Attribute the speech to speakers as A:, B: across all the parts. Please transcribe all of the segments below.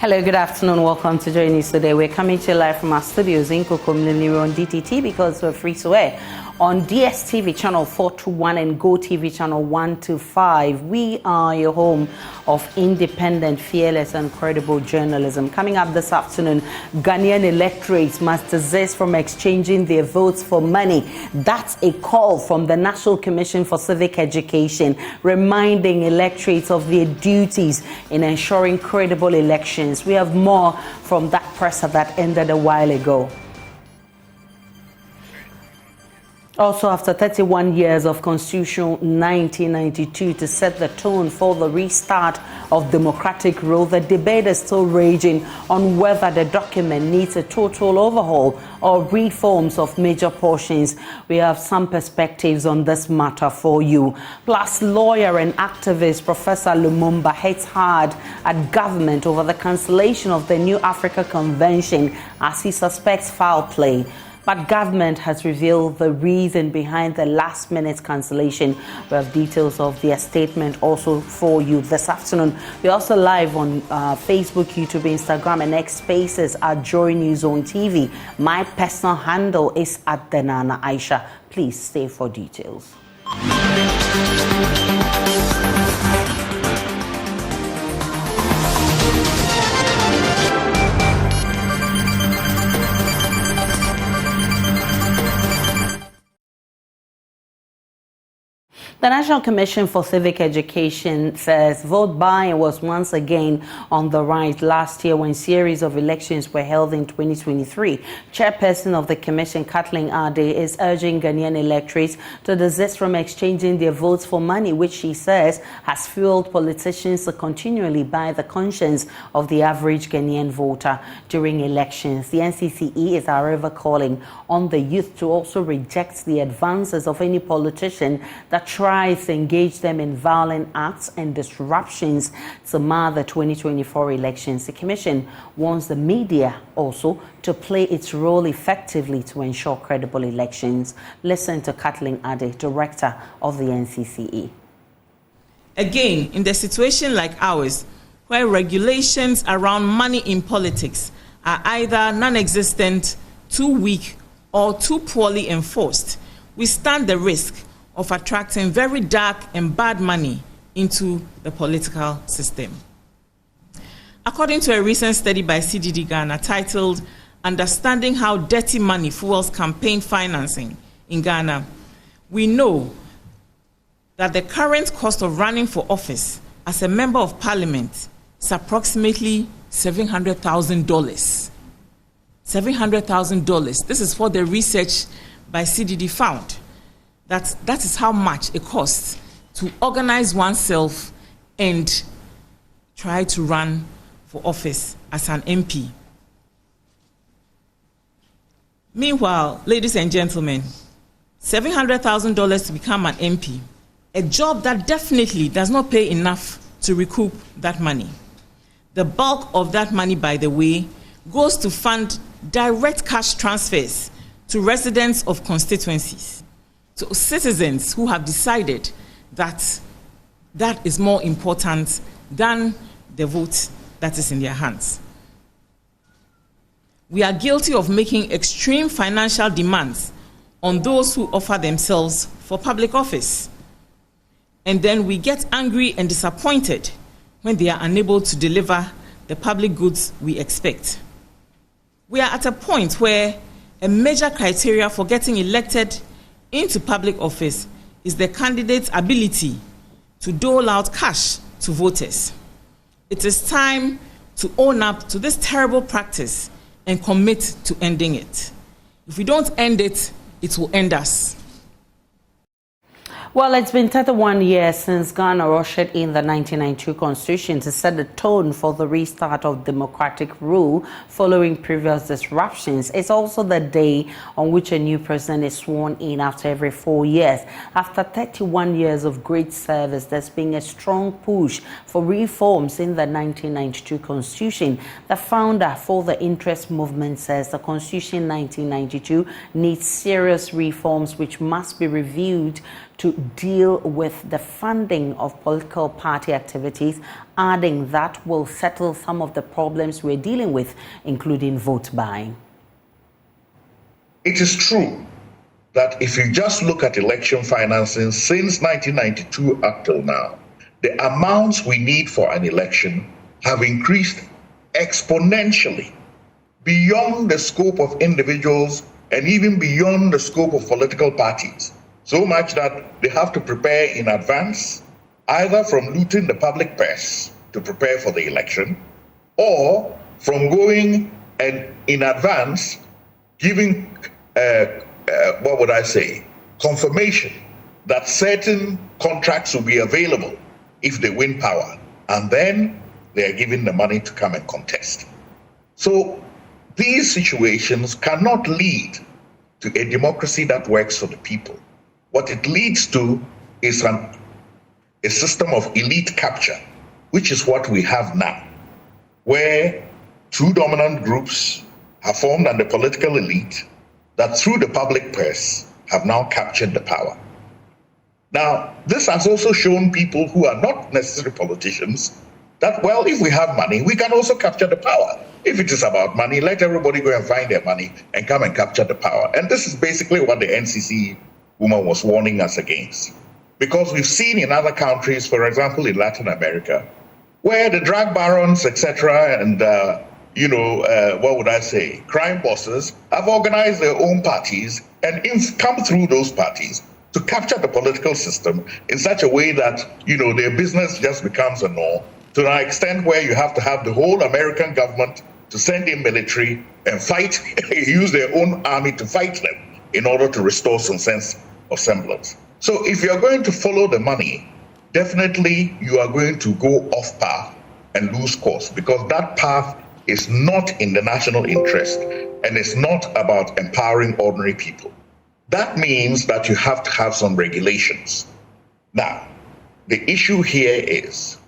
A: Hello, good afternoon. Welcome to Joy News Today. We're coming to you live from our studios in Kokomlimni on DTT because we're free to air on DSTV channel 421 and Go TV channel 125. We are your home of independent, fearless, and credible journalism. Coming up this afternoon, Ghanaian electorates must desist from exchanging their votes for money. That's a call from the National Commission for Civic Education, reminding electorates of their duties in ensuring credible elections. We have more from that presser that ended a while ago. Also, after 31 years of Constitution 1992 to set the tone for the restart of democratic rule, the debate is still raging on whether the document needs a total overhaul or reforms of major portions. We have some perspectives on this matter for you. Plus, lawyer and activist Professor Lumumba hits hard at government over the cancellation of the New Africa Convention as he suspects foul play. But government has revealed the reason behind the last-minute cancellation. We have details of their statement also for you this afternoon. We're also live on Facebook, YouTube, Instagram, and X Spaces at Joy News on TV. My personal handle is at Denana Aisha. Please stay for details. The National Commission for Civic Education says vote buying was once again on the rise last year when a series of elections were held in 2023. Chairperson of the Commission, Kathleen Ade, is urging Ghanaian electorates to desist from exchanging their votes for money, which she says has fueled politicians to continually buy the conscience of the average Ghanaian voter during elections. The NCCE is, however, calling on the youth to also reject the advances of any politician that tries to engage them in violent acts and disruptions to mar the 2024 elections. The Commission wants the media also to play its role effectively to ensure credible elections. Listen to Kathleen Ade, Director of the NCCE.
B: Again, in the situation like ours, where regulations around money in politics are either non-existent, too weak, or too poorly enforced, we stand the risk of attracting very dark and bad money into the political system. According to a recent study by CDD Ghana titled Understanding How Dirty Money Fuels Campaign Financing in Ghana, we know that the current cost of running for office as a member of parliament is approximately $700,000. $700,000. This is what the research by CDD found. That is how much it costs to organize oneself and try to run for office as an MP. Meanwhile, ladies and gentlemen, $700,000 to become an MP, a job that definitely does not pay enough to recoup that money. The bulk of that money, by the way, goes to fund direct cash transfers to residents of constituencies, to citizens who have decided that that is more important than the vote that is in their hands. We are guilty of making extreme financial demands on those who offer themselves for public office. And then we get angry and disappointed when they are unable to deliver the public goods we expect. We are at a point where a major criteria for getting elected into public office is the candidate's ability to dole out cash to voters. It is time to own up to this terrible practice and commit to ending it. If we don't end it, it will end us.
A: Well, it's been 31 years since Ghana ushered in the 1992 Constitution to set the tone for the restart of democratic rule following previous disruptions. It's also the day on which a new president is sworn in after every 4 years. After 31 years of great service, there's been a strong push for reforms in the 1992 Constitution. The founder for the interest movement says the Constitution 1992 needs serious reforms which must be reviewed to deal with the funding of political party activities, adding that will settle some of the problems we're dealing with, including vote buying.
C: It is true that if you just look at election financing since 1992 up till now, the amounts we need for an election have increased exponentially beyond the scope of individuals and even beyond the scope of political parties. So much that they have to prepare in advance, either from looting the public purse to prepare for the election, or from going and in advance giving confirmation that certain contracts will be available if they win power, and then they are given the money to come and contest. So these situations cannot lead to a democracy that works for the people. What it leads to is a system of elite capture, which is what we have now, where two dominant groups have formed under political elite that through the public purse have now captured the power. Now, this has also shown people who are not necessarily politicians that, well, if we have money, we can also capture the power. If it is about money, let everybody go and find their money and come and capture the power. And this is basically what the NCCE woman was warning us against. Because we've seen in other countries, for example, in Latin America, where the drug barons, etc., and crime bosses have organized their own parties and come through those parties to capture the political system in such a way that, their business just becomes a norm, to an extent where you have to have the whole American government to send in military and fight, use their own army to fight them in order to restore some sense of semblance. So if you're going to follow the money, definitely you are going to go off path and lose course, because that path is not in the national interest and it's not about empowering ordinary people. That means that you have to have some regulations. Now, the issue here is,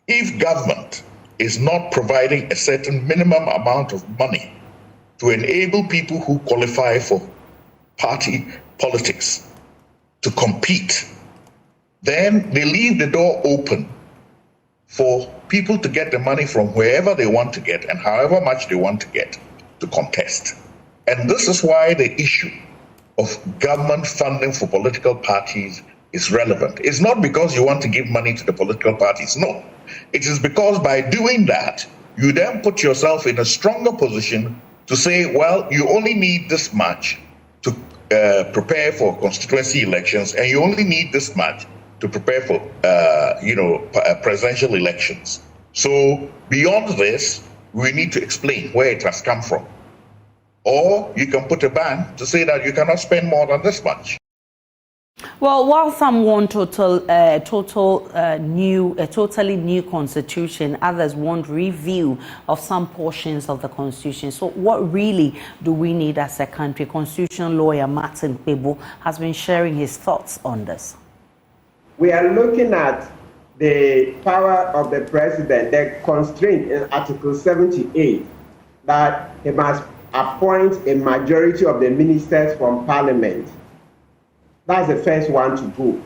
C: if government is not providing a certain minimum amount of money to enable people who qualify for party politics to compete, then they leave the door open for people to get the money from wherever they want to get and however much they want to get to contest. And this is why the issue of government funding for political parties is relevant. It's not because you want to give money to the political parties, no. It is because by doing that, you then put yourself in a stronger position to say, well, you only need this much to prepare for constituency elections, and you only need this much to prepare for, presidential elections. So beyond this, we need to explain where it has come from. Or you can put a ban to say that you cannot spend more than this much.
A: Well, while some want a totally new constitution, others want review of some portions of the constitution. So what really do we need as a country? Constitutional lawyer Martin Kpebu has been sharing his thoughts on this.
D: We are looking at the power of the president, the constraint in Article 78, that he must appoint a majority of the ministers from parliament. That's the first one to go.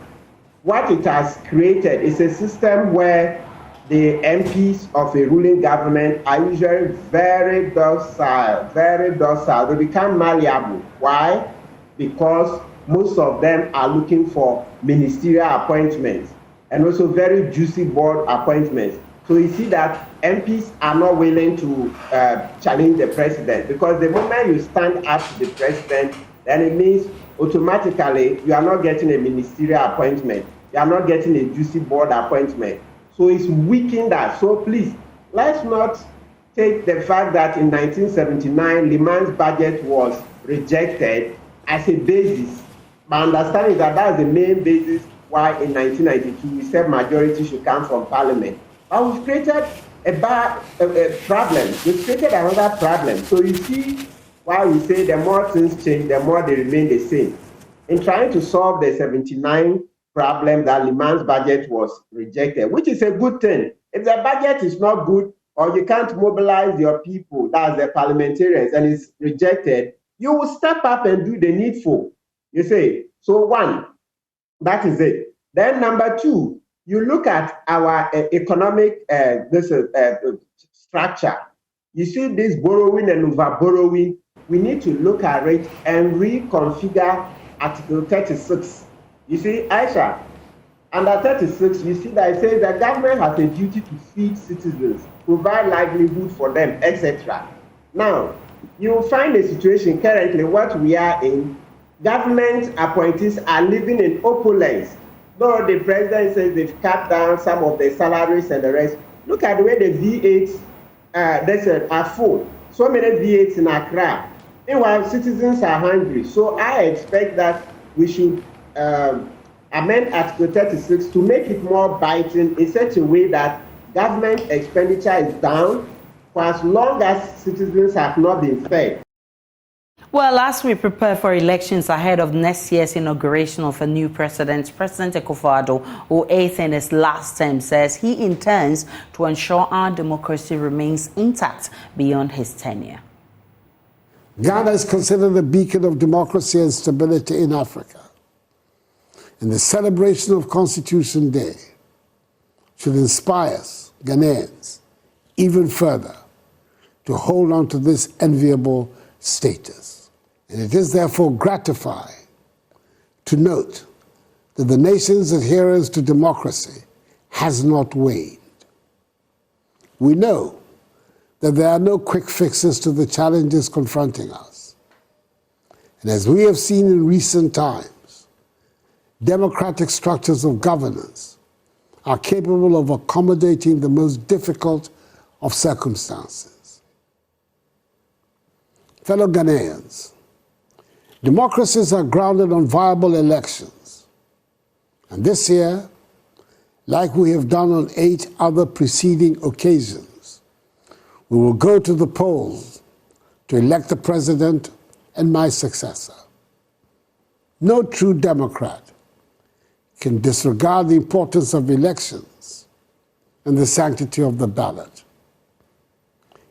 D: What it has created is a system where the MPs of a ruling government are usually very docile. They become malleable. Why? Because most of them are looking for ministerial appointments and also very juicy board appointments. So you see that MPs are not willing to challenge the president, because the moment you stand up to the president, then it means automatically you are not getting a ministerial appointment. You are not getting a juicy board appointment. So it's weakening that. So please, let's not take the fact that in 1979, Liman's budget was rejected as a basis. My understanding is that that's the main basis why in 1992 we said majority should come from parliament. But we've created a problem. We've created another problem. So you see why we say the more things change, the more they remain the same. In trying to solve the 79 problem that Liman's budget was rejected, which is a good thing. If the budget is not good, or you can't mobilize your people, that's the parliamentarians, and it's rejected, you will step up and do the needful. You say, so one, That is it. Then number two, you look at our economic structure. You see this borrowing and over-borrowing. We need to look at it and reconfigure Article 36. You see, Aisha, under 36, you see that it says the government has a duty to feed citizens, provide livelihood for them, etc. Now, you will find a situation currently, what we are in, government appointees are living in opulence. Though the president says they've cut down some of the salaries and the rest, look at the way the V8s are full. So many V8s in Accra. Meanwhile, citizens are hungry. So I expect that we should amend Article 36 to make it more biting in such a way that government expenditure is down for as long as citizens have not been fed.
A: Well, as we prepare for elections ahead of next year's inauguration of a new president, President Akufo-Addo, who eighth in his last term, says he intends to ensure our democracy remains intact beyond his tenure.
E: Ghana is considered a beacon of democracy and stability in Africa. And the celebration of Constitution Day should inspire us, Ghanaians, even further to hold on to this enviable status. And it is therefore gratifying to note that the nation's adherence to democracy has not waned. We know that there are no quick fixes to the challenges confronting us. And as we have seen in recent times, democratic structures of governance are capable of accommodating the most difficult of circumstances. Fellow Ghanaians, democracies are grounded on viable elections. And this year, like we have done on 8 other preceding occasions, we will go to the polls to elect the president and my successor. No true Democrat can disregard the importance of elections and the sanctity of the ballot.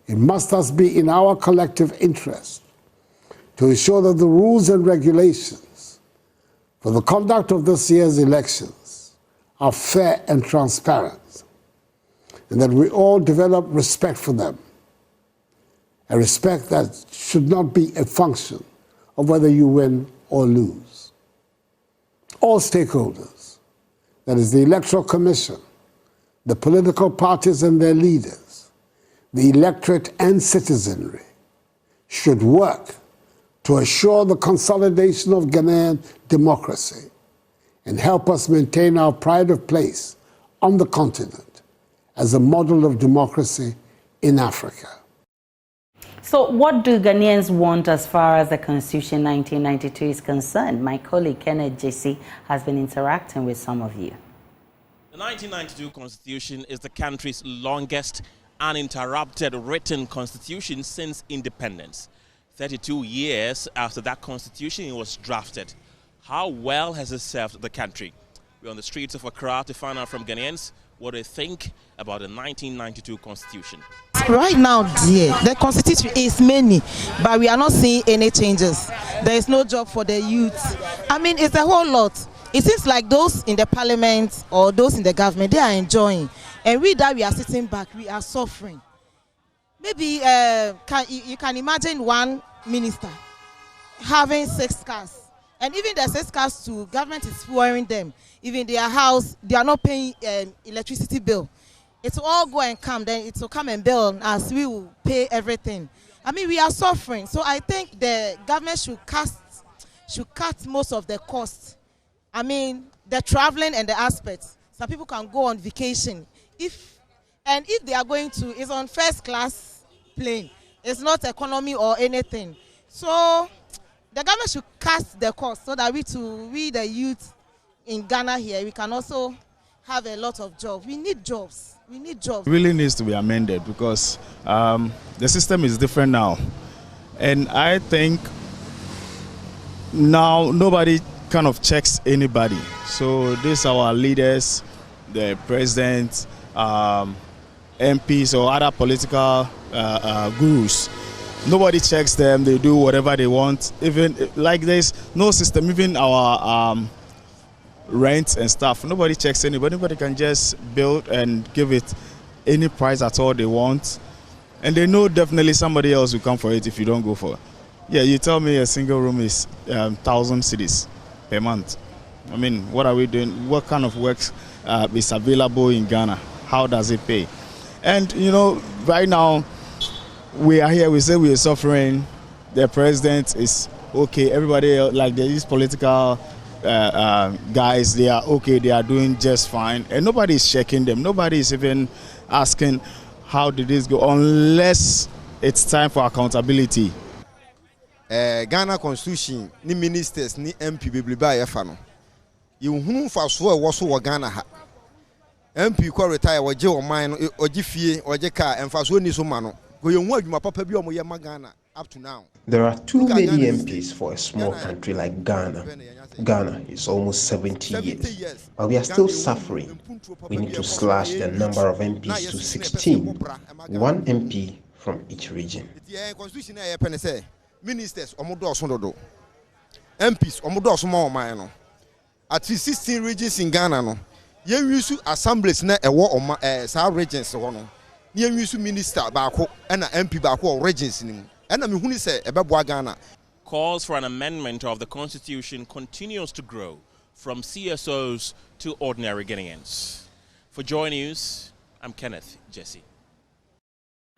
E: It must thus be in our collective interest to ensure that the rules and regulations for the conduct of this year's elections are fair and transparent, and that we all develop respect for them, a respect that should not be a function of whether you win or lose. All stakeholders, that is the Electoral Commission, the political parties and their leaders, the electorate and citizenry, should work to assure the consolidation of Ghanaian democracy and help us maintain our pride of place on the continent as a model of democracy in Africa.
A: So what do Ghanaians want as far as the Constitution 1992 is concerned? My colleague Kenneth JC has been interacting with some of you.
F: The 1992 Constitution is the country's longest uninterrupted written constitution since independence. 32 years after that constitution was drafted. How well has it served the country? We're on the streets of Accra to find out from Ghanaians what they think about the 1992 Constitution.
G: Right now, dear, the Constitution is many, but we are not seeing any changes. There is no job for the youth. I mean, it's a whole lot. It seems like those in the parliament or those in the government, they are enjoying. And we that we are sitting back, we are suffering. Maybe you can imagine one minister having 6 cars. And even the 6 cars too, government is fueling them. Even their house, they are not paying electricity bill. It will all go and come, then it will come and bill as we will pay everything. I mean, we are suffering. So I think the government should cut most of the costs. I mean, the traveling and the aspects. Some people can go on vacation. If they are going to, it's on first class plane. It's not economy or anything. So the government should cut the cost so that we the youth in Ghana here, we can also have a lot of jobs. We need jobs. We need jobs.
H: It really needs to be amended because the system is different now. And I think now nobody kind of checks anybody. So these are our leaders, the president, MPs or other political gurus. Nobody checks them. They do whatever they want. Even like there's no system. Even our rent and stuff. Nobody checks anybody. Anybody can just build and give it any price at all they want. And they know definitely somebody else will come for it if you don't go for it. Yeah, you tell me a single room is 1,000 cedis per month. I mean, what are we doing? What kind of works is available in Ghana? How does it pay? And, you know, right now, we are here, we say we are suffering. The president is okay. Everybody, like these political guys, they are okay. They are doing just fine. And nobody is checking them. Nobody is even asking, how did this go? Unless it's time for accountability.
I: Ghana Constitution, ni ministers, ni MP, bibliba yefano. You who for so was so Ghana ha. MP ko retire waje o man oje fie oje car emfaso ni so mano. Go you hu adwuma papa bi o mo ye ma Ghana up to now.
J: There are too many MPs for a small country like Ghana. Ghana is almost 70 years, but we are still suffering. We need to slash the number of MPs to 16, one MP from each region.
I: Ministers, MPs, at least 16 regions in Ghana. No, you use assemblies na sa regions no. You use minister bako and MP bako regions ni. And I'm who say ebeboa Ghana.
F: Calls for an amendment of the constitution continues to grow from CSOs to ordinary Ghanaians. For Joy News, I'm Kenneth Jesse.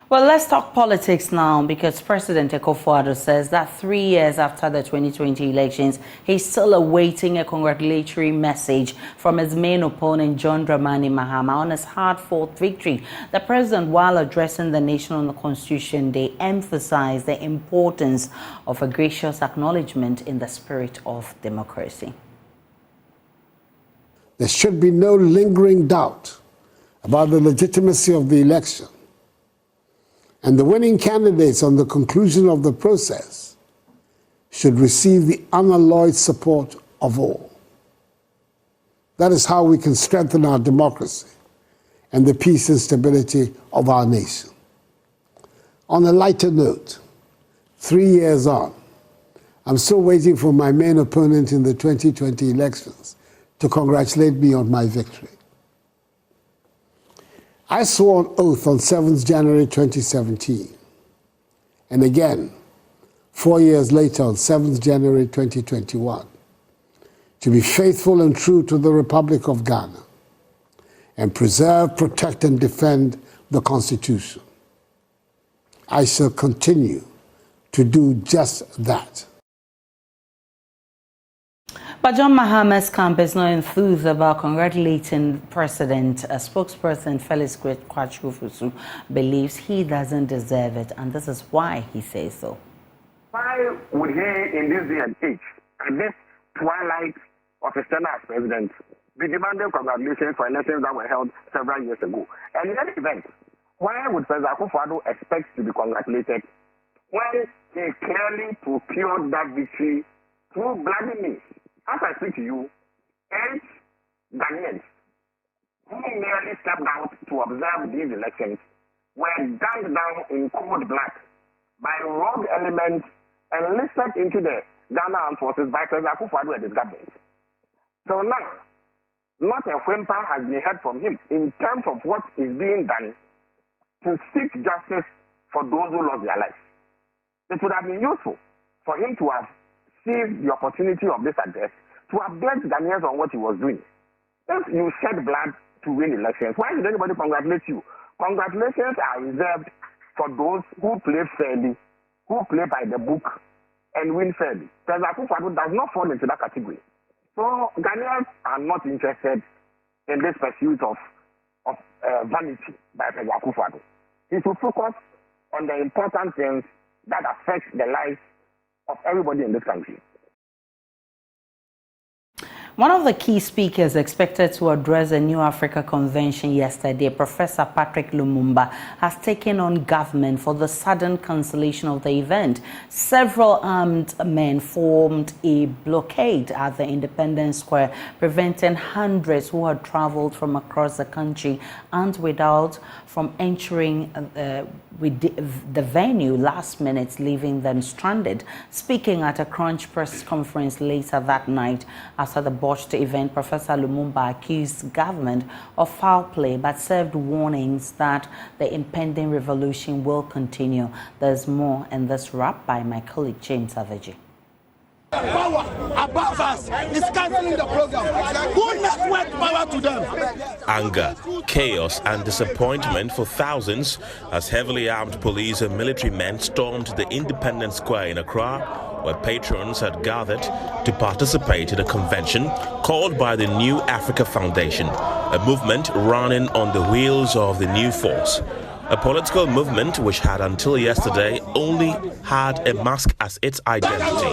A: Well, let's talk politics now, because President Akufo-Addo says that 3 years after the 2020 elections, he's still awaiting a congratulatory message from his main opponent, John Dramani Mahama, on his hard-fought victory. The president, while addressing the nation on the Constitution Day, emphasized the importance of a gracious acknowledgement in the spirit of democracy.
E: There should be no lingering doubt about the legitimacy of the election. And the winning candidates on the conclusion of the process should receive the unalloyed support of all. That is how we can strengthen our democracy and the peace and stability of our nation. On a lighter note, 3 years on, I'm still waiting for my main opponent in the 2020 elections to congratulate me on my victory. I swore an oath on 7th January 2017, and again, 4 years later on 7th January 2021, to be faithful and true to the Republic of Ghana and preserve, protect, and defend the Constitution. I shall continue to do just that.
A: But John Mahama's camp is not enthused about congratulating President. A spokesperson, Felix Kwachufusu, believes he doesn't deserve it, and this is why he says so.
K: Why would he, in this day and age, at this twilight of his tenure as president, be demanding congratulations for elections that were held several years ago? And in any event, why would President Akufo-Addo expect to be congratulated when he clearly procured that victory through bloody means? As I speak to you, 8 Ghanaians who merely stepped out to observe these elections were gunned down in cold blood by rogue elements enlisted into the Ghana Armed Forces by President Akufo-Addo and his government. So now, not a whimper has been heard from him in terms of what is being done to seek justice for those who lost their lives. It would have been useful for him to have seized the opportunity of this address to update Ghanaians on what he was doing. If you shed blood to win elections, why should anybody congratulate you? Congratulations are reserved for those who play fairly, who play by the book, and win fairly. President Akufo-Addo does not fall into that category. So Ghanaians are not interested in this pursuit of vanity by President Akufo-Addo. He should focus on the important things that affect the lives of everybody in this country.
A: One of the key speakers expected to address the New Africa Convention yesterday, Professor Patrick Lumumba, has taken on government for the sudden cancellation of the event. Several armed men formed a blockade at the Independence Square, preventing hundreds who had traveled from across the country and without from entering the venue last minute, leaving them stranded. Speaking at a crunch press conference later that night after the botched event, Professor Lumumba accused government of foul play but served warnings that the impending revolution will continue. There's more in this wrap by my colleague James Aveji.
L: Power above us is cancelling the program. Who network power to them?
F: Anger, chaos and disappointment for thousands as heavily armed police and military men stormed the Independence Square in Accra, where patrons had gathered to participate in a convention called by the New Africa Foundation, a movement running on the wheels of the new force. A political movement which had until yesterday only had a mask as its identity.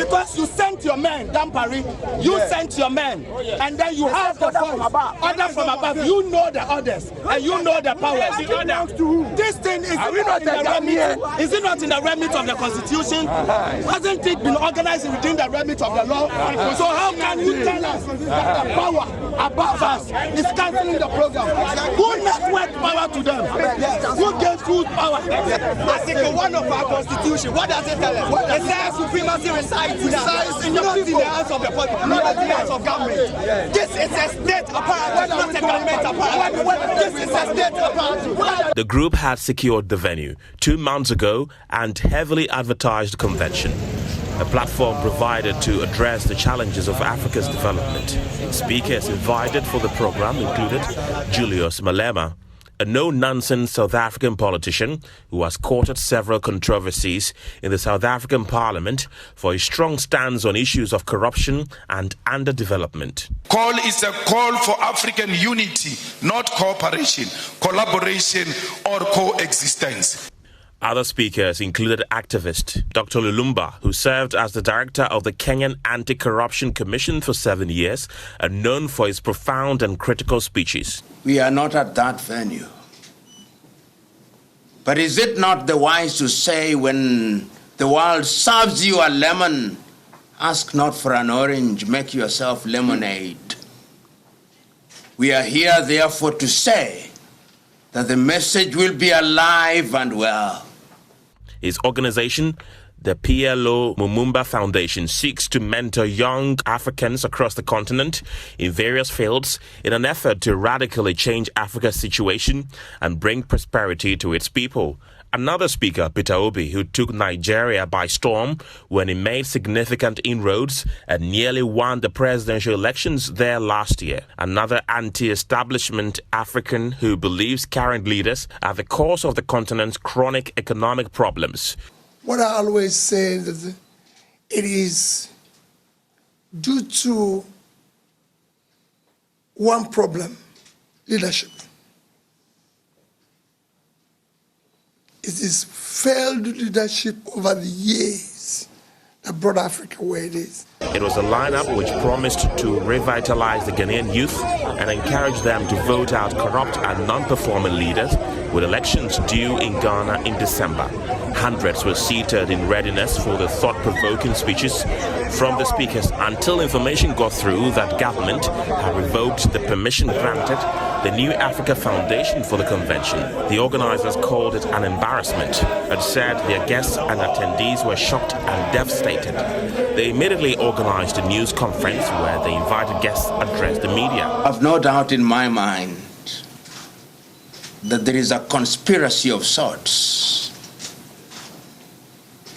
L: Because you sent your men, Dampari, you sent your men, and then you have the order from above. You know the orders, and you know the powers. This thing is is it not in the remit of the Constitution? Hasn't it been organized within the remit of the law? So how can you tell us that the power above us is cancelling the program? Who network power to them? Who gave full power? Article 1 of our Constitution, what does it tell us? It says supremacy resides in the hands of the public, not in the hands of government. This is a state apparatus, not a government apparatus. This is a state apparatus.
F: The group had secured the venue 2 months ago and heavily advertised convention, a platform provided to address the challenges of Africa's development. Speakers invited for the program included Julius Malema, a no-nonsense South African politician who has courted several controversies in the South African Parliament for his strong stance on issues of corruption and underdevelopment.
M: Call is a call for African unity, not cooperation, collaboration or coexistence.
F: Other speakers included activist Dr. Lumumba, who served as the director of the Kenyan Anti-Corruption Commission for 7 years and known for his profound and critical speeches.
N: We are not at that venue. But is it not the wise to say when the world serves you a lemon, ask not for an orange, make yourself lemonade? We are here therefore to say that the message will be alive and well.
F: His organization, the PLO Lumumba Foundation, seeks to mentor young Africans across the continent in various fields in an effort to radically change Africa's situation and bring prosperity to its people. Another speaker, Peter Obi, who took Nigeria by storm when he made significant inroads and nearly won the presidential elections there last year. Another anti-establishment African who believes current leaders are the cause of the continent's chronic economic problems.
O: What I always say is that it is due to one problem, leadership. It is failed leadership over the years that brought Africa where it is.
F: It was a lineup which promised to revitalize the Ghanaian youth and encourage them to vote out corrupt and non-performing leaders, with elections due in Ghana in December. Hundreds were seated in readiness for the thought-provoking speeches from the speakers until information got through that government had revoked the permission granted the New Africa Foundation for the convention. The organizers called it an embarrassment and said their guests and attendees were shocked and devastated. They immediately organized a news conference where the invited guests addressed the media.
N: I've no doubt in my mind that there is a conspiracy of sorts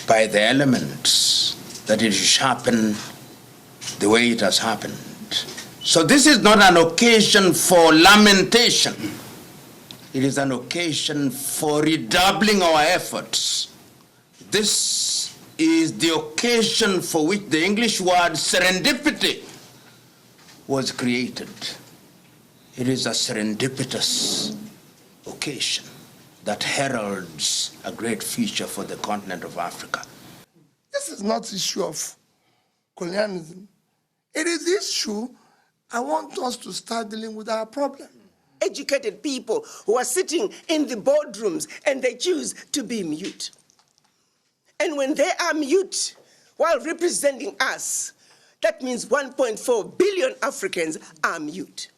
N: by the elements that it should happen the way it has happened. So this is not an occasion for lamentation. It is an occasion for redoubling our efforts. This is the occasion for which the English word serendipity was created. It is a serendipitous occasion that heralds a great future for the continent of Africa.
O: This is not the issue of colonialism. It is the issue I want us to start dealing with our problem.
P: Educated people who are sitting in the boardrooms and they choose to be mute. And when they are mute while representing us, that means 1.4 billion Africans are mute.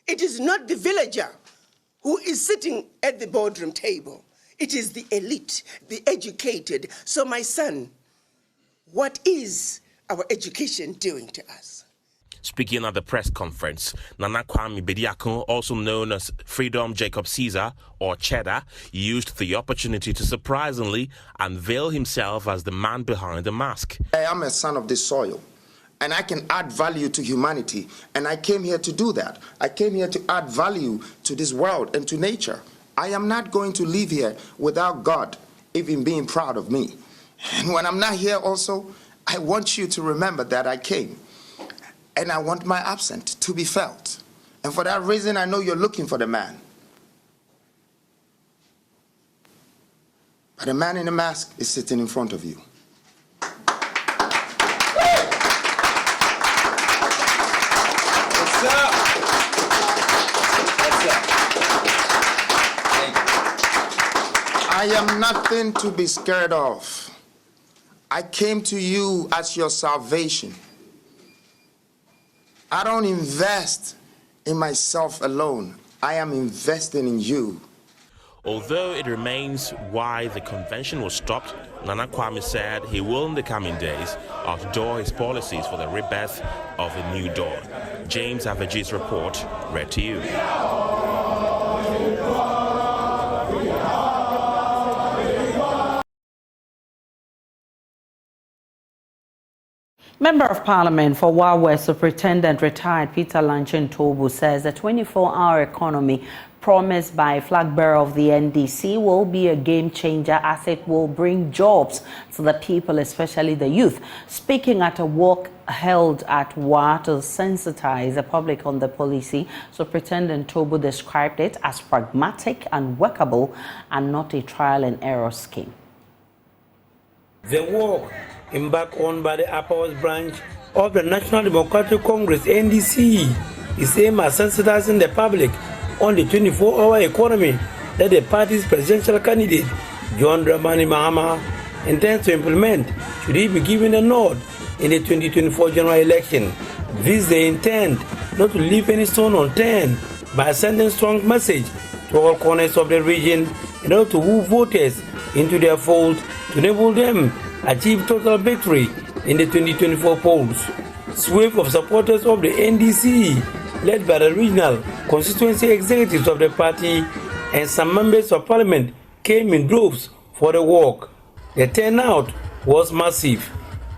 P: It is not the villager who is sitting at the boardroom table. It is the elite, the educated. So my son, what is our education doing to us?
F: Speaking at the press conference, Nana Kwame Bediako, also known as Freedom Jacob Caesar or Cheddar, used the opportunity to surprisingly unveil himself as the man behind the mask.
Q: I am a son of this soil, and I can add value to humanity, and I came here to do that. I came here to add value to this world and to nature. I am not going to live here without God even being proud of me. And when I'm not here also, I want you to remember that I came. And I want my absence to be felt. And for that reason, I know you're looking for the man. But the man in the mask is sitting in front of you. What's up? I am nothing to be scared of. I came to you as your salvation. I don't invest in myself alone. I am investing in you.
F: Although it remains why the convention was stopped, Nana Kwame said he will in the coming days outdoor his policies for the rebirth of a new dawn. James Avaji's report, read to you.
A: Member of Parliament for Wawa Superintendent retired Peter Lanchin Tobu says the 24-hour economy promised by flag bearer of the NDC will be a game changer as it will bring jobs to the people, especially the youth. Speaking at a walk held at WA to sensitize the public on the policy, Superintendent Tobu described it as pragmatic and workable and not a trial and error scheme.
R: The work embarked on by the Upper West branch of the National Democratic Congress NCCE is aimed at sensitizing the public on the 24-hour economy that the party's presidential candidate John Dramani Mahama intends to implement should he be given a nod in the 2024 general election. This they intend not to leave any stone unturned by sending strong message to all corners of the region in order to woo voters into their fold to enable them achieve total victory in the 2024 polls. Swift of supporters of the NDCE, led by the regional constituency executives of the party and some members of parliament, came in droves for the walk. The turnout was massive.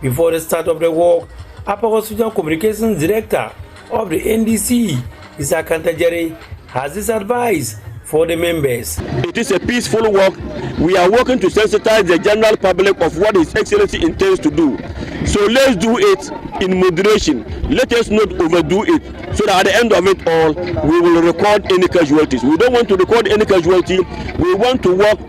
R: Before the start of the walk, Upper West Regional Communications Director of the NDCE, Issa Kantajere, has this advice for the members.
S: It is a peaceful walk. We are working to sensitize the general public of what His Excellency intends to do. So let's do it in moderation. Let us not overdo it, so that at the end of it all, we will record any casualties. We don't want to record any casualty. We want to work,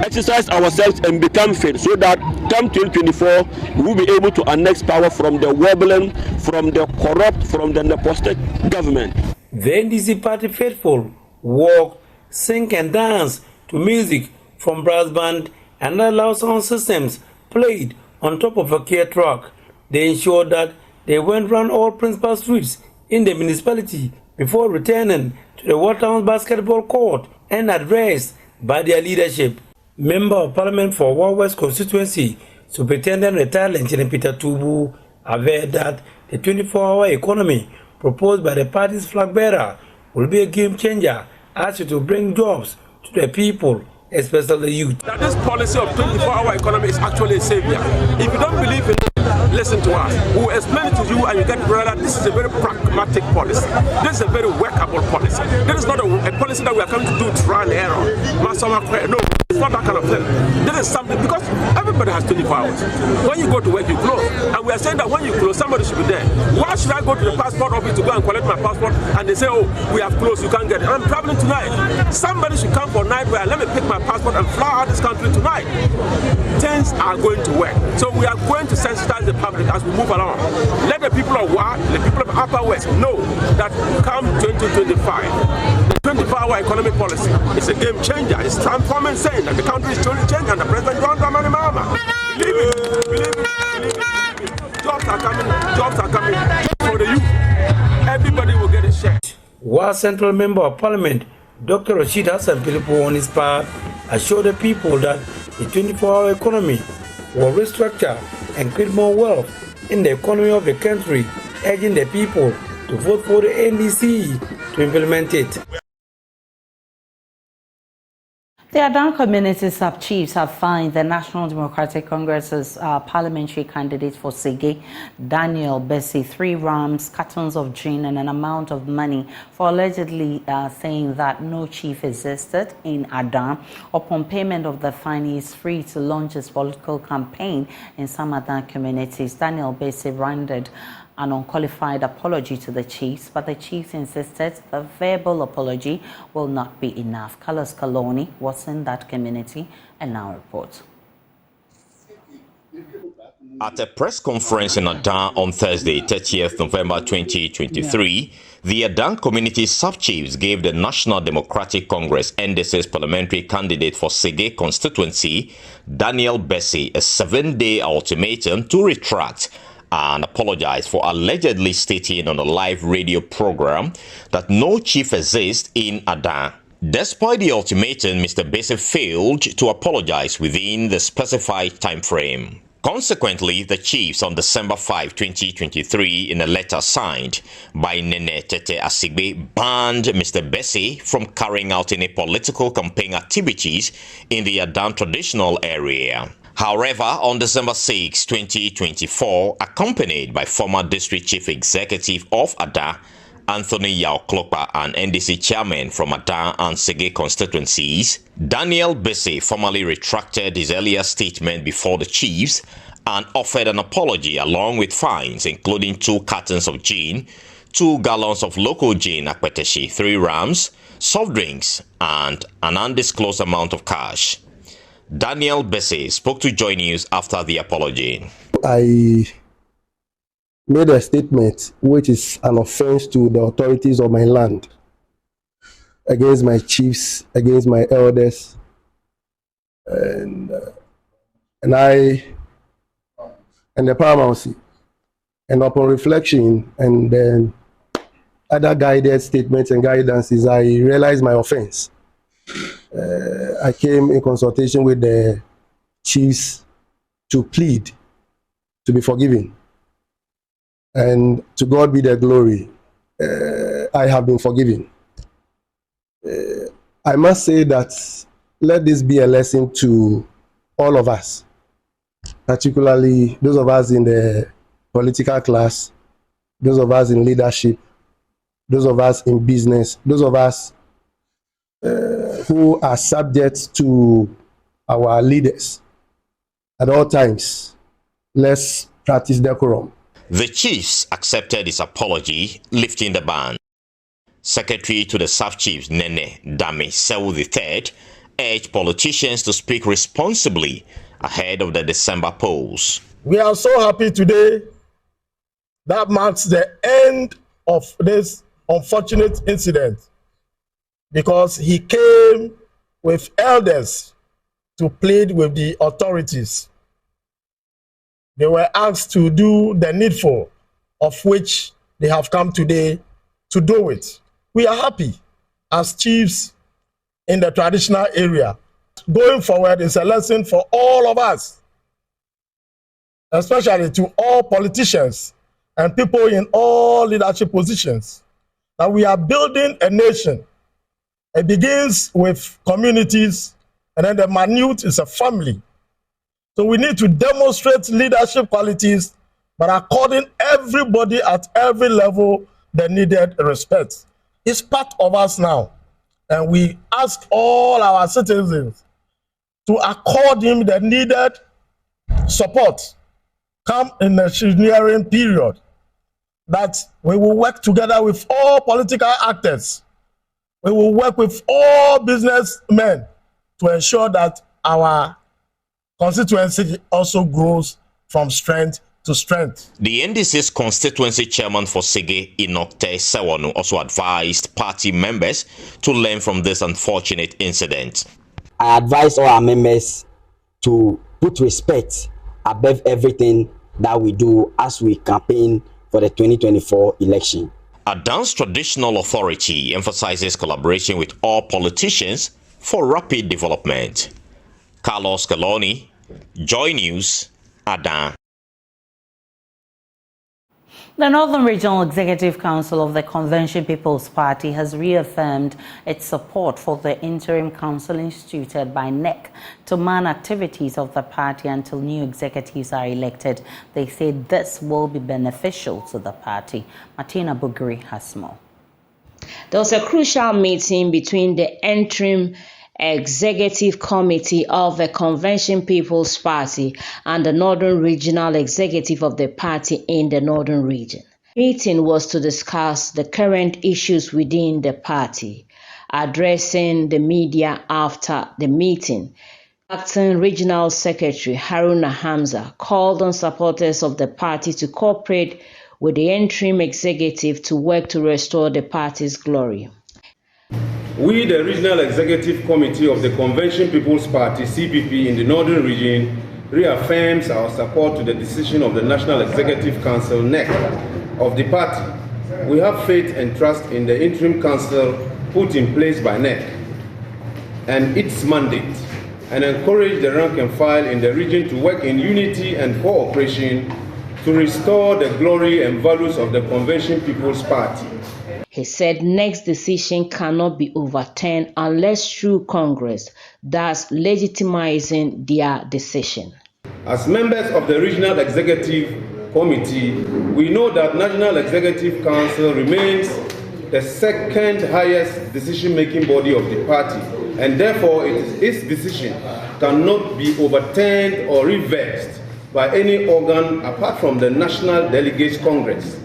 S: exercise ourselves and become fit, so that come 2024, we will be able to annex power from the wobbling, from the corrupt, from the nepotistic government.
R: The NDC party faithful walk, sing and dance to music from brass band and loud sound systems played on top of a care truck. They ensured that they went round all principal streets in the municipality before returning to the Watertown basketball court and addressed by their leadership. Member of Parliament for Wa West constituency, Superintendent retired Lanchin Peter Tobu, averred that the 24-hour economy proposed by the party's flag bearer will be a game changer as it will bring jobs to the people, especially the youth.
T: That this policy of 24-hour economy is actually a savior. If you don't believe in it, listen to us. We will explain it to you and you get to realize that this is a very pragmatic policy. This is a very workable policy. This is not a policy that we are coming to do trial and error. No, it's not that kind of thing. This is something, because everybody has 24 hours. When you go to work, you close. And we are saying that when you close, somebody should be there. Why should I go to the passport office to go and collect my passport and they say, oh, we have closed, you can't get it. I'm traveling tonight. Somebody should come for night where let me pick my passport and fly out this country tonight. Things are going to work. So we are going to sensitize the public as we move along. Let the people of WA, the people of Upper West know that come 2025, the 24-hour economic policy is a game changer. It's transforming, saying that the country is truly changing and the President John Dramani Mahama. Believe it, believe it, believe it. Jobs are coming for the youth. Everybody will get a share.
R: WA Central Member of Parliament, Dr. Rashid Hassan Pilipo, on his part, assured the people that the 24-hour economy will restructure and create more wealth in the economy of the country urging the people to vote for the NCCE to implement it.
A: The Adan community sub-chiefs have fined the National Democratic Congress's parliamentary candidate for Sege, Daniel Bessie, 3 rams, cartons of gin, and an amount of money for allegedly saying that no chief existed in Adan. Upon payment of the fine, he is free to launch his political campaign in some Adan communities. Daniel Bessie rendered an unqualified apology to the chiefs, but the chiefs insisted a verbal apology will not be enough. Carlos Kaloni was in that community and now reports.
U: At a press conference in Adan on Thursday, 30th November 2023, the Adan community sub-chiefs gave the National Democratic Congress NDC's parliamentary candidate for Sege constituency, Daniel Bessie, a 7-day ultimatum to retract and apologize for allegedly stating on a live radio program that no chief exists in Adan. Despite the ultimatum, Mr. Bessie failed to apologize within the specified time frame. Consequently, the chiefs on December 5, 2023, in a letter signed by Nene Tete Asigbe, banned Mr. Bessie from carrying out any political campaign activities in the Adan traditional area. However, on December 6, 2024, accompanied by former District Chief Executive of Adan, Anthony Yao Klokpa, and NDC chairman from Adan and Sege constituencies, Daniel Bessie formally retracted his earlier statement before the chiefs and offered an apology along with fines, including 2 cartons of gin, 2 gallons of local gin akpeteshi, 3 rams, soft drinks, and an undisclosed amount of cash. Daniel Bessie spoke to Joy News after the apology.
V: I made a statement which is an offense to the authorities of my land, against my chiefs, against my elders, and the paramountcy. And upon reflection and then other guided statements and guidances, I realized my offense. I came in consultation with the chiefs to plead to be forgiven. And to God be the glory, I have been forgiven. I must say that let this be a lesson to all of us, particularly those of us in the political class, those of us in leadership, those of us in business, those of us who are subject to our leaders at all times. Let's practice decorum.
U: The chiefs accepted his apology, lifting the ban. Secretary to the sub-chiefs, Nene Dami Sewu III, urged politicians to speak responsibly ahead of the December polls.
L: We are so happy today. That marks the end of this unfortunate incident, because he came with elders to plead with the authorities. They were asked to do the needful, of which they have come today to do it. We are happy as chiefs in the traditional area. Going forward is a lesson for all of us, especially to all politicians and people in all leadership positions, that we are building a nation. It begins with communities, and then the minute is a family. So we need to demonstrate leadership qualities, but according everybody at every level the needed respect. It's part of us now, and we ask all our citizens to accord him the needed support. Come in the engineering period, that we will work together with all political actors. We will work with all businessmen to ensure that our constituency also grows from strength to strength.
U: The NDC's constituency chairman for Sege, Inokte Sewanu, also advised party members to learn from this unfortunate incident.
W: I advise all our members to put respect above everything that we do as we campaign for the 2024 election.
U: Adan's traditional authority emphasizes collaboration with all politicians for rapid development. Carlos Kaloni, Joy News, Adan.
A: The Northern Regional Executive Council of the Convention People's Party has reaffirmed its support for the interim council instituted by NEC to man activities of the party until new executives are elected. They say this will be beneficial to the party. Martina Bugri has more.
B: There was a crucial meeting between the interim Executive Committee of the Convention People's Party and the Northern Regional Executive of the party in the Northern Region. The meeting was to discuss the current issues within the party. Addressing the media after the meeting, Acting Regional Secretary Haruna Hamza called on supporters of the party to cooperate with the interim executive to work to restore the party's glory.
C: We, the Regional Executive Committee of the Convention People's Party, CPP, in the Northern Region, reaffirms our support to the decision of the National Executive Council, NEC, of the party. We have faith and trust in the interim council put in place by NEC and its mandate, and encourage the rank and file in the region to work in unity and cooperation to restore the glory and values of the Convention People's Party.
B: He said next decision cannot be overturned unless through Congress, thus legitimizing their decision.
C: As members of the Regional Executive Committee, we know that National Executive Council remains the second highest decision-making body of the party, and therefore its decision cannot be overturned or reversed by any organ apart from the National Delegates Congress.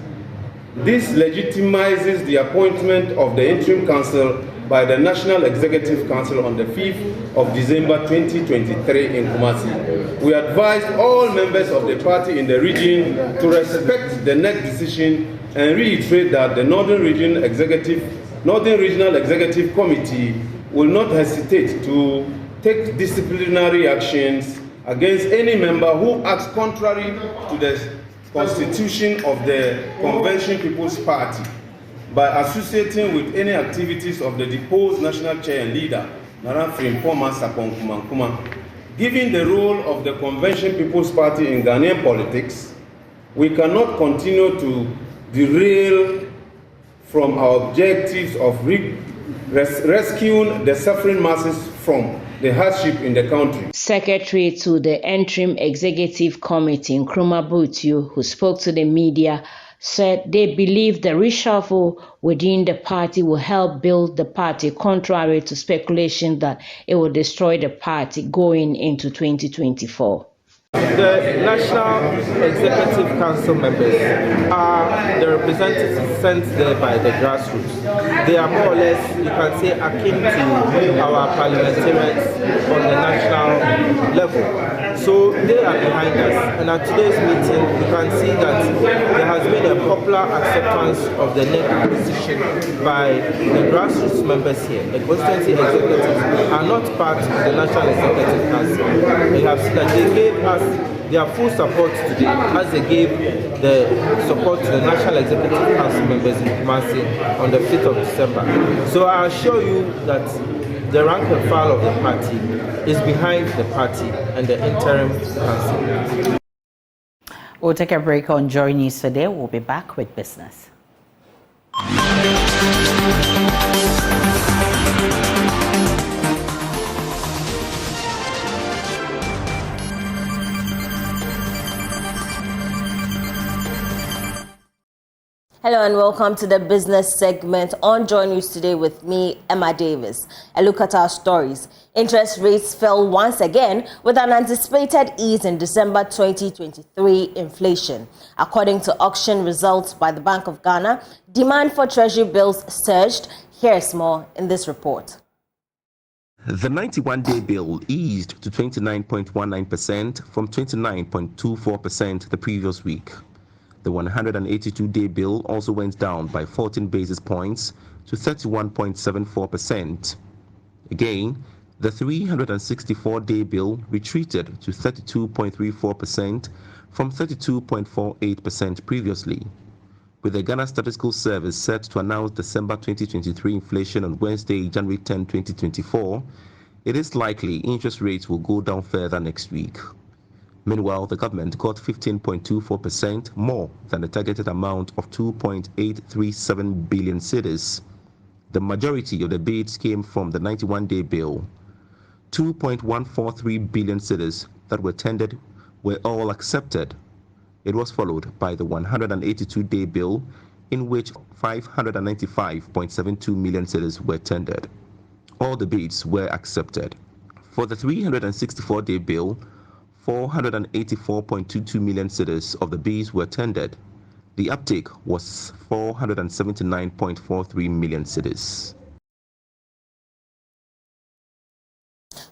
C: This legitimizes the appointment of the interim council by the National Executive Council on the 5th of December 2023 in Kumasi. We advise all members of the party in the region to respect the NEC decision and reiterate that the Northern Regional Executive Committee will not hesitate to take disciplinary actions against any member who acts contrary to the Constitution of the Convention People's Party by associating with any activities of the deposed national chair and leader, Naran Frimpoma Sapon Kumankuma. Given the role of the Convention People's Party in Ghanaian politics, we cannot continue to derail from our objectives of rescuing the suffering masses from the hardship in the country.
B: Secretary to the Interim Executive Committee, Nkrumah Butiu, who spoke to the media, said they believe the reshuffle within the party will help build the party, contrary to speculation that it will destroy the party going into 2024.
D: The National Executive Council members are the representatives sent there by the grassroots. They are more or less, you can say, akin to our parliamentarians on the national level. So they are behind us. And at today's meeting, you can see that there has been a popular acceptance of the NEC position by the grassroots members here. The constituency executives are not part of the National Executive Council. They have said that they gave us their full support today, as they gave the support to the National Executive Council members in Kumasi on the 5th of December. So I assure you that the rank and file of the party is behind the party and the interim council.
A: We'll take a break on Joy News today. We'll be back with business.
X: Hello and welcome to the business segment on Joy News today with me, Emma Davis. A look at our stories. Interest rates fell once again with an anticipated ease in December 2023 inflation. According to auction results by the Bank of Ghana, demand for treasury bills surged. Here's more in this report.
Y: The 91-day bill eased to 29.19% from 29.24% the previous week. The 182-day bill also went down by 14 basis points to 31.74%. Again, the 364-day bill retreated to 32.34% from 32.48% previously. With the Ghana Statistical Service set to announce December 2023 inflation on Wednesday, January 10, 2024, it is likely interest rates will go down further next week. Meanwhile, the government got 15.24% more than the targeted amount of 2.837 billion cedis. The majority of the bids came from the 91-day bill. 2.143 billion cedis that were tendered were all accepted. It was followed by the 182-day bill, in which 595.72 million cedis were tendered. All the bids were accepted. For the 364-day bill, 484.22 million cedis of the bids were tendered. The uptake was 479.43 million cedis.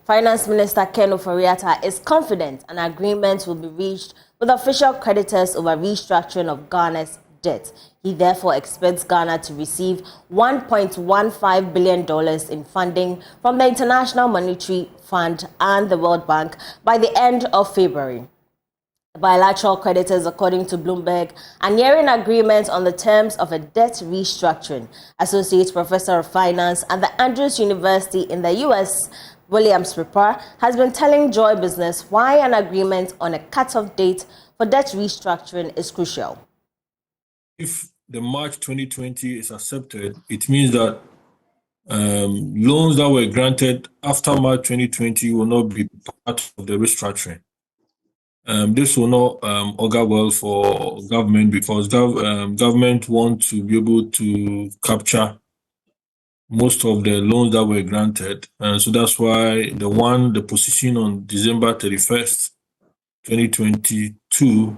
X: Finance Minister Ken Ofori-Atta is confident an agreement will be reached with official creditors over restructuring of Ghana's debt. He therefore expects Ghana to receive $1.15 billion in funding from the International Monetary Fund and the World Bank by the end of February. The bilateral creditors, according to Bloomberg, are nearing agreement on the terms of a debt restructuring. Associate Professor of Finance at the Andrews University in the U.S., Williams Prepar, has been telling Joy Business why an agreement on a cut-off date for debt restructuring is crucial.
E: If the March 2020 is accepted, it means that loans that were granted after March 2020 will not be part of the restructuring. This will not augur well for government, because government want to be able to capture most of the loans that were granted. And so that's why the position on December 31st, 2022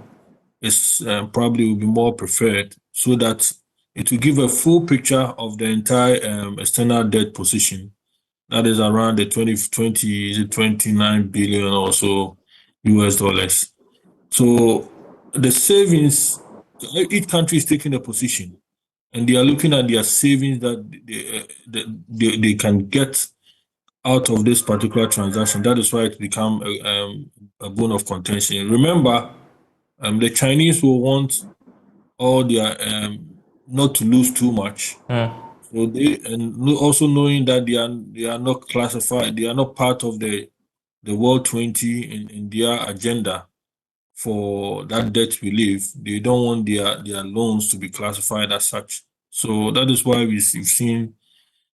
E: is probably will be more preferred, so that it will give a full picture of the entire external debt position. That is around the 29 billion or so US dollars. So the savings, each country is taking a position, and they are looking at their savings that they can get out of this particular transaction. That is why it become a bone of contention. Remember, the Chinese will want all their not to lose too much. So they, and also knowing that they are not classified, they are not part of the World 20 in their agenda for that debt relief. They don't want their loans to be classified as such. So that is why we've seen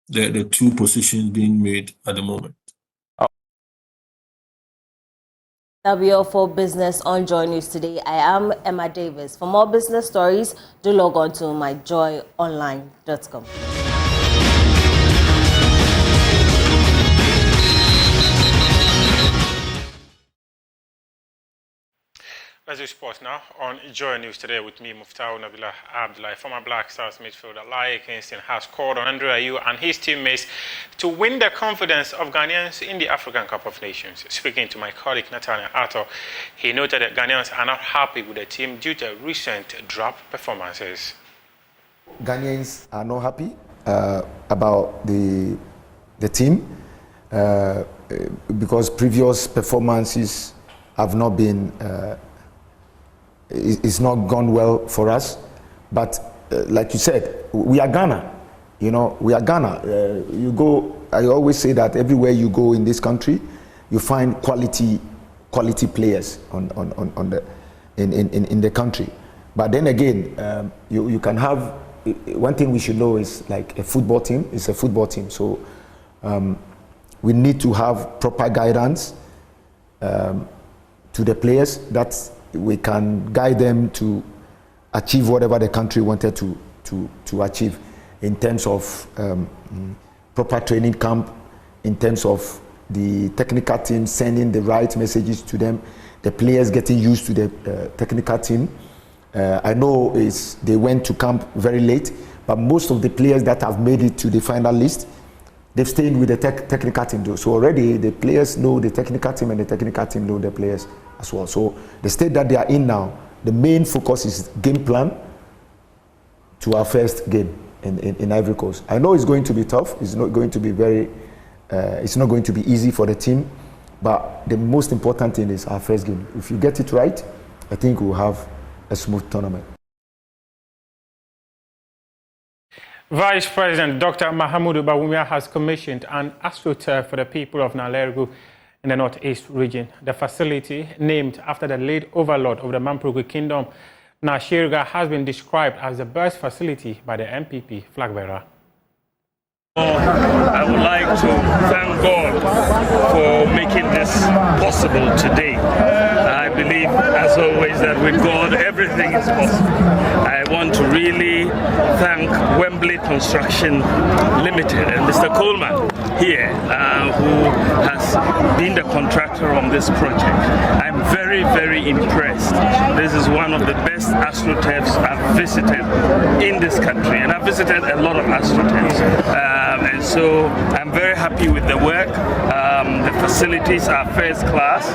E: the two positions being made at the moment.
X: That'll be all for Business on Joy News today. I am Emma Davis. For more business stories, do log on to myjoyonline.com.
G: Let's do sports now on Joy News today with me, Muftau Nabila Abdullah. Former Black Stars midfielder Lai Kingston has called on Andrew Ayew and his teammates to win the confidence of Ghanaians in the African Cup of Nations. Speaking to my colleague Nathaniel Arthur, he noted that Ghanaians are not happy with the team due to recent drop performances.
H: Ghanaians are not happy about the team because previous performances have not been it's not gone well for us, but like you said, we are Ghana. You know, we are Ghana. You go. I always say that everywhere you go in this country, you find quality players in the country. But then again, you can have one thing we should know is like a football team. It's a football team, so we need to have proper guidance to the players that we can guide them to achieve whatever the country wanted to achieve in terms of proper training camp, in terms of the technical team sending the right messages to them, the players getting used to the technical team. I know they went to camp very late, but most of the players that have made it to the final list, they've stayed with the technical team though. So already the players know the technical team and the technical team know the players as well. So the state that they are in now, the main focus is game plan to our first game in Ivory Coast. I know it's going to be tough. It's not going to be it's not going to be easy for the team, but the most important thing is our first game. If you get it right, I think we'll have a smooth tournament.
G: Vice President Dr. Mahamudu Bawumia has commissioned an astroturf for the people of Nalergu in the northeast region. The facility, named after the late overlord of the Mamproko Kingdom, Nashirga, has been described as the best facility by the MPP flag bearer.
I: I would like to thank God for making this possible today. I believe, as always, that with God everything is possible. I want to really thank Wembley Construction Limited and Mr. Coleman here, who has been the contractor on this project. I'm very, very impressed. This is one of the best astroturfs I've visited in this country, and I've visited a lot of astroturfs. And so I'm very happy with the work. The facilities are first class,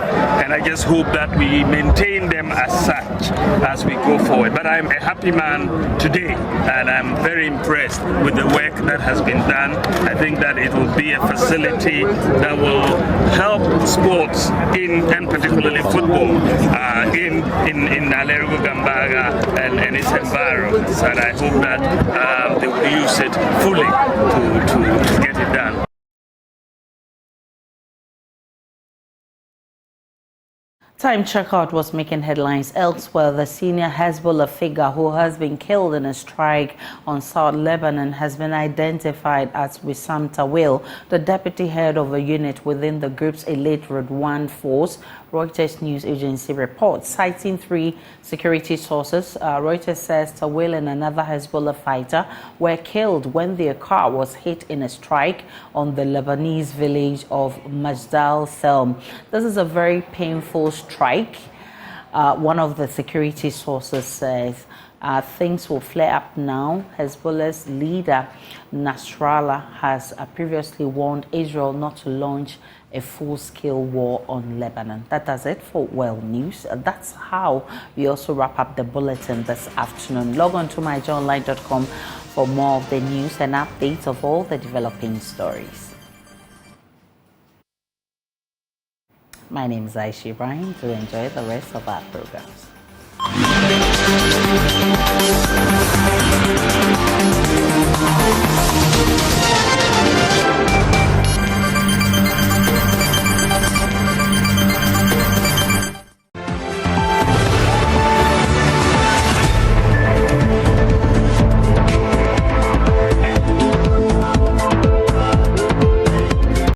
I: and I just hope that we maintain them as such as we go forward. But I'm a happy man today, and I'm very impressed with the work that has been done. I think that it will be a facility that will help sports and particularly football in Alergo Gambaga and its environs. And I hope that they will use it fully to get it done.
A: Time checkout was making headlines elsewhere. The senior Hezbollah figure who has been killed in a strike on South Lebanon has been identified as Wissam Tawil, the deputy head of a unit within the group's elite Radwan force. Reuters news agency reports, citing 3 security sources. Reuters says Tawil and another Hezbollah fighter were killed when their car was hit in a strike on the Lebanese village of Majdal Selm. This is a very painful strike. One of the security sources says things will flare up now. Hezbollah's leader Nasrallah has previously warned Israel not to launch a full-scale war on Lebanon. That does it for World News. That's how we also wrap up the bulletin this afternoon. Log on to myjournline.com for more of the news and updates of all the developing stories. My name is Aisha Ibrahim. Do enjoy the rest of our programs.